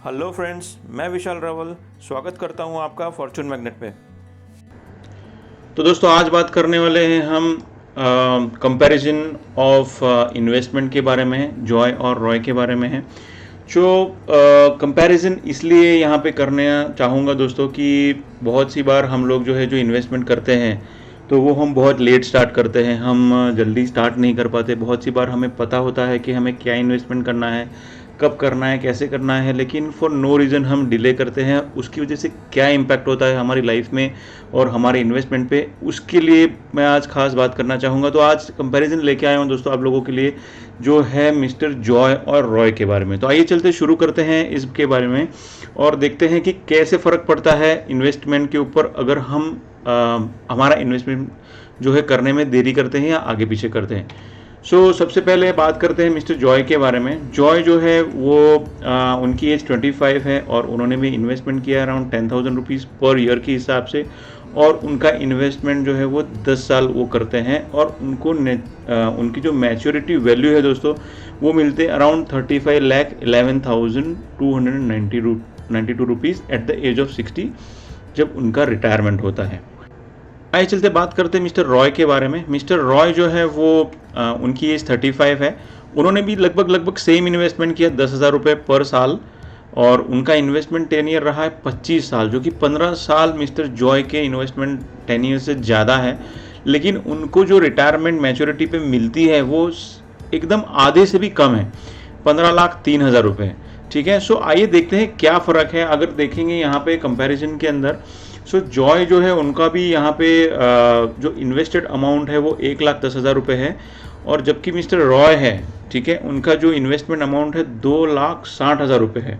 Hello friends, मैं विशाल रावल स्वागत करता हूं आपका फॉर्चून मैग्नेट पे। तो दोस्तों आज बात करने वाले हैं हम कंपैरिजन ऑफ इन्वेस्टमेंट के बारे में, जॉय और रॉय के बारे में है। जो कंपैरिजन इसलिए यहाँ पे करने चाहूँगा दोस्तों कि बहुत सी बार हम लोग जो है जो इन्वेस्टमेंट करते हैं तो वो हम बहुत लेट स्टार्ट करते हैं, हम जल्दी स्टार्ट नहीं कर पाते। बहुत सी बार हमें पता होता है कि हमें क्या इन्वेस्टमेंट करना है, कब करना है, कैसे करना है, लेकिन फॉर नो रीज़न हम डिले करते हैं। उसकी वजह से क्या इम्पैक्ट होता है हमारी लाइफ में और हमारे इन्वेस्टमेंट पे, उसके लिए मैं आज खास बात करना चाहूँगा। तो आज कंपैरिजन लेके आया हूँ दोस्तों आप लोगों के लिए, जो है मिस्टर जॉय और रॉय के बारे में। तो आइए चलते शुरू करते हैं इसके बारे में और देखते हैं कि कैसे फ़र्क पड़ता है इन्वेस्टमेंट के ऊपर अगर हम हमारा इन्वेस्टमेंट जो है करने में देरी करते हैं या आगे पीछे करते हैं। सबसे पहले बात करते हैं मिस्टर जॉय के बारे में। जॉय जो है वो उनकी एज 25 है और उन्होंने भी इन्वेस्टमेंट किया अराउंड 10,000 रुपीज़ पर ईयर के हिसाब से, और उनका इन्वेस्टमेंट जो है वो 10 साल वो करते हैं और उनको उनकी जो मैच्योरिटी वैल्यू है दोस्तों वो मिलते around 35,11,292 rupees at the age of 60 जब उनका रिटायरमेंट होता है। आइए चलते बात करते हैं मिस्टर रॉय के बारे में। मिस्टर रॉय जो है वो उनकी एज 35 है। उन्होंने भी लगभग सेम इन्वेस्टमेंट किया 10,000 रुपये पर साल, और उनका इन्वेस्टमेंट 10 ईयर रहा है 25 साल, जो कि 15 साल मिस्टर जॉय के इन्वेस्टमेंट 10 ईयर से ज़्यादा है। लेकिन उनको जो रिटायरमेंट मैच्योरिटी पे मिलती है वो एकदम आधे से भी कम है, 15,03,000 रुपये। ठीक है, आइए देखते हैं क्या फ़र्क है अगर देखेंगे यहाँ पे कंपैरिजन के अंदर। जॉय जो है उनका भी यहाँ पे जो इन्वेस्टेड अमाउंट है वो 1,10,000 रुपये है, और जबकि मिस्टर रॉय है, ठीक है, उनका जो इन्वेस्टमेंट अमाउंट है 2,60,000 रुपये है।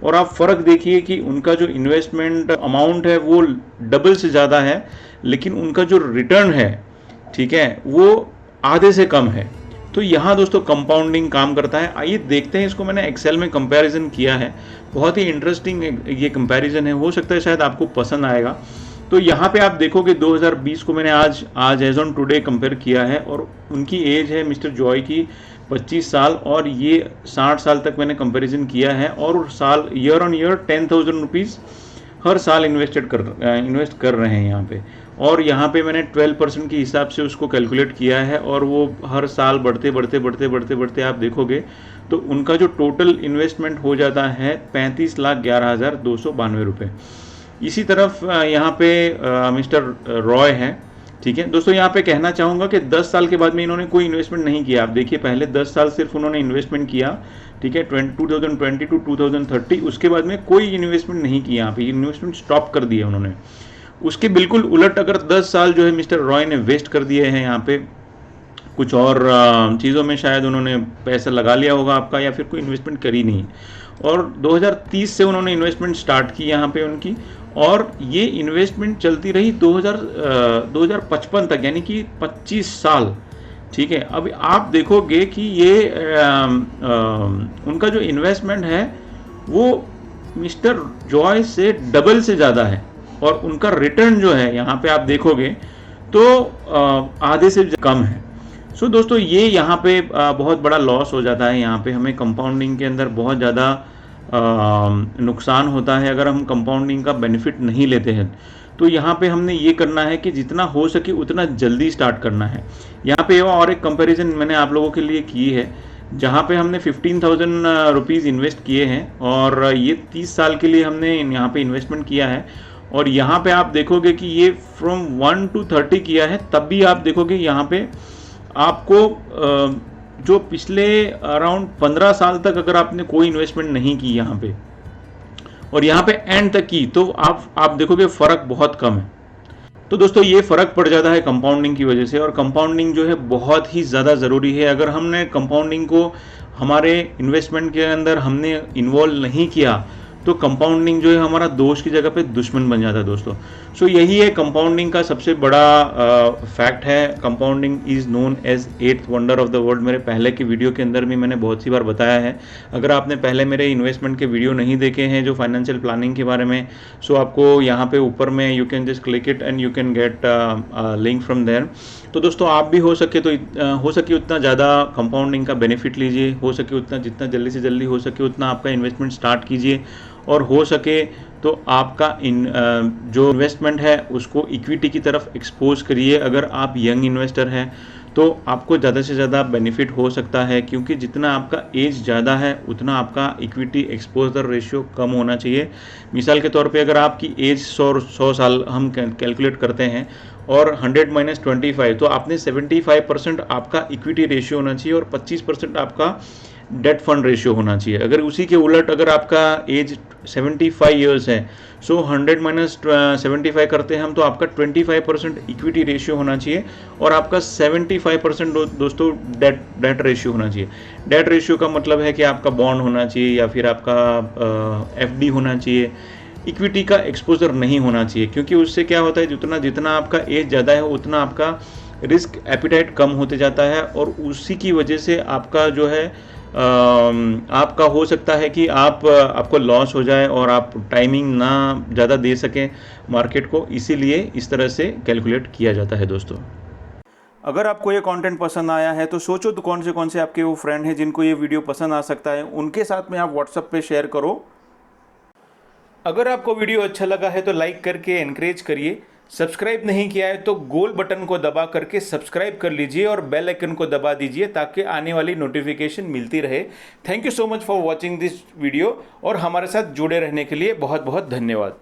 और आप फ़र्क देखिए कि उनका जो इन्वेस्टमेंट अमाउंट है वो डबल से ज़्यादा है, लेकिन उनका जो रिटर्न है, ठीक है, वो आधे से कम है। तो यहाँ दोस्तों कंपाउंडिंग काम करता है। आइए देखते हैं इसको। मैंने एक्सेल में कंपैरिजन किया है, बहुत ही इंटरेस्टिंग ये कंपैरिजन है, हो सकता है शायद आपको पसंद आएगा। तो यहाँ पे आप देखोगे 2020 को मैंने आज एज ऑन टुडे कंपेयर किया है, और उनकी एज है मिस्टर जॉय की 25 साल, और ये 60 साल तक मैंने कंपैरिजन किया है, और साल ईयर ऑन ईयर 10,000 रुपीज़ हर साल इन्वेस्ट कर रहे हैं यहाँ पे। और यहाँ पे मैंने 12% के हिसाब से उसको कैलकुलेट किया है, और वो हर साल बढ़ते आप देखोगे तो उनका जो टोटल इन्वेस्टमेंट हो जाता है 35,11,292 रुपये। इसी तरफ यहाँ पे मिस्टर रॉय है। ठीक है दोस्तों, यहाँ पे कहना चाहूँगा कि 10 साल के बाद में इन्होंने कोई इन्वेस्टमेंट नहीं किया। आप देखिए, पहले 10 साल सिर्फ उन्होंने इन्वेस्टमेंट किया, ठीक है, 2020 टू 2030, उसके बाद में कोई इन्वेस्टमेंट नहीं किया। यहाँ पे इन्वेस्टमेंट स्टॉप कर दिया उन्होंने। उसके बिल्कुल उलट अगर 10 साल जो है मिस्टर रॉय ने वेस्ट कर दिए हैं यहाँ पे, कुछ और चीज़ों में शायद उन्होंने पैसा लगा लिया होगा आपका, या फिर कोई इन्वेस्टमेंट करी नहीं, और 2030 से उन्होंने इन्वेस्टमेंट स्टार्ट की यहाँ पे उनकी, और ये इन्वेस्टमेंट चलती रही 2055 तक, यानी कि 25 साल। ठीक है, अब आप देखोगे कि ये उनका जो इन्वेस्टमेंट है वो मिस्टर जॉय से डबल से ज़्यादा है, और उनका रिटर्न जो है यहाँ पे आप देखोगे तो आधे से कम है। दोस्तों ये यहाँ पे बहुत बड़ा लॉस हो जाता है। यहाँ पे हमें कंपाउंडिंग के अंदर बहुत ज़्यादा नुकसान होता है अगर हम कंपाउंडिंग का बेनिफिट नहीं लेते हैं। तो यहाँ पे हमने ये करना है कि जितना हो सके उतना जल्दी स्टार्ट करना है। यहाँ पे और एक कंपैरिजन मैंने आप लोगों के लिए की है, जहाँ पे हमने 15,000 रुपीज़ इन्वेस्ट किए हैं, और ये 30 साल के लिए हमने यहाँ पे इन्वेस्टमेंट किया है। और यहाँ पे आप देखोगे कि ये फ्रॉम 1 to 30 किया है, तब भी आप देखोगे यहाँ पे आपको जो पिछले अराउंड 15 साल तक अगर आपने कोई इन्वेस्टमेंट नहीं की यहाँ पे, और यहाँ पे एंड तक की, तो आप देखोगे फ़र्क बहुत कम है। तो दोस्तों ये फ़र्क पड़ जाता है कंपाउंडिंग की वजह से, और कंपाउंडिंग जो है बहुत ही ज़्यादा ज़रूरी है। अगर हमने कंपाउंडिंग को हमारे इन्वेस्टमेंट के अंदर हमने इन्वॉल्व नहीं किया तो कंपाउंडिंग जो है हमारा दोस्त की जगह पे दुश्मन बन जाता है दोस्तों। सो यही है कंपाउंडिंग का सबसे बड़ा फैक्ट है। Compounding is known as 8th wonder of the world. मेरे पहले की वीडियो के अंदर भी मैंने बहुत सी बार बताया है। अगर आपने पहले मेरे इन्वेस्टमेंट के वीडियो नहीं देखे हैं जो फाइनेंशियल प्लानिंग के बारे में, सो आपको यहाँ पे ऊपर में you can just click it and you can get link from there. तो दोस्तों आप भी हो सके उतना ज़्यादा कंपाउंडिंग का बेनिफिट लीजिए, हो सके उतना, जितना जल्दी से जल्दी हो सके उतना आपका इन्वेस्टमेंट स्टार्ट कीजिए, और हो सके तो आपका जो इन्वेस्टमेंट है उसको इक्विटी की तरफ एक्सपोज करिए। अगर आप यंग इन्वेस्टर हैं तो आपको ज़्यादा से ज़्यादा बेनिफिट हो सकता है, क्योंकि जितना आपका एज ज़्यादा है उतना आपका इक्विटी एक्सपोजर रेशियो कम होना चाहिए। मिसाल के तौर पे अगर आपकी एज 100 साल हम कैलकुलेट करते हैं और 100 - 25, तो आपने 75% आपका इक्विटी रेशियो होना चाहिए और 25% आपका डेट फंड रेशियो होना चाहिए। अगर उसी के उलट अगर आपका एज 75 ईयर्स है, सो 100 - 75 करते हैं हम, तो आपका 25% इक्विटी रेशियो होना चाहिए और आपका 75% दोस्तों डेट रेशियो होना चाहिए। डेट रेशियो का मतलब है कि आपका बॉन्ड होना चाहिए या फिर आपका एफडी होना चाहिए। इक्विटी का एक्सपोजर नहीं होना चाहिए, क्योंकि उससे क्या होता है, जितना आपका एज ज़्यादा है उतना आपका रिस्क एपिटाइट कम होते जाता है, और उसी की वजह से आपका जो है आपका हो सकता है कि आपको लॉस हो जाए और आप टाइमिंग ना ज़्यादा दे सकें मार्केट को। इसीलिए इस तरह से कैलकुलेट किया जाता है दोस्तों। अगर आपको ये कंटेंट पसंद आया है तो सोचो तो कौन से आपके वो फ्रेंड हैं जिनको ये वीडियो पसंद आ सकता है, उनके साथ में आप व्हाट्सएप पे शेयर करो। अगर आपको वीडियो अच्छा लगा है तो लाइक करके एनकरेज करिए। सब्सक्राइब नहीं किया है तो गोल बटन को दबा करके सब्सक्राइब कर लीजिए और बेल आइकन को दबा दीजिए ताकि आने वाली नोटिफिकेशन मिलती रहे। Thank you so much for watching this video, और हमारे साथ जुड़े रहने के लिए बहुत बहुत धन्यवाद।